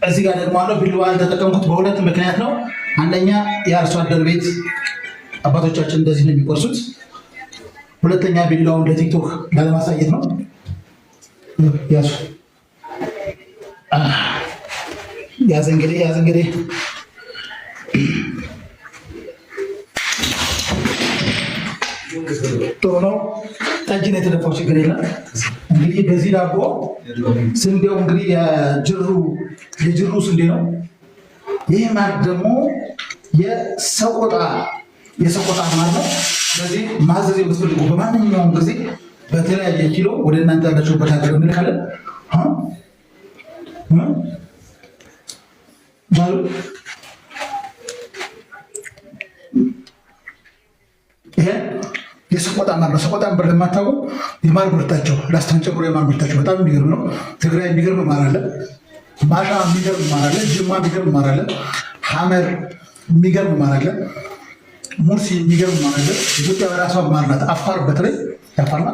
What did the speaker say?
እዚህ ጋር ደግሞ አለው ቢላዋን ተጠቀምኩት በሁለት ምክንያት ነው። አንደኛ የአርሶ አደር ቤት አባቶቻችን እንደዚህ ነው የሚቆርሱት። ሁለተኛ ቢላዋውን ለቲክቶክ ላለማሳየት ነው። ያዙ ያዝ እንግዲህ ጥሩ ነው። ጠጅ ነው የተደፋው፣ ችግር የለም። እንግዲህ በዚህ ዳቦ ስንዴው እንግዲህ የጅሩ ስንዴ ነው። ይህ ማለት ደግሞ የሰቆጣ ማር ነው። ስለዚህ ማዘዝ የምትፈልጉ በማንኛውም ጊዜ በተለያየ ኪሎ ወደ እናንተ ያላችሁበት ሀገር እንልካለን። ይሄ የሰቆጣ ማር ነው። ሰቆጣ ማር ለማታውቁ የማር ምርታቸው ላስተንጨምሮ የማር ምርታቸው በጣም የሚገርም ነው። ትግራይ የሚገርም ማር አለ። ማሻ የሚገርም ማር አለ። ጅማ የሚገርም ማር አለ። ሐመር የሚገርም ማር አለ። ሙርሲ የሚገርም ማር አለ። ኢትዮጵያ በራሷ ማር ናት። አፋር በተለይ ያፋር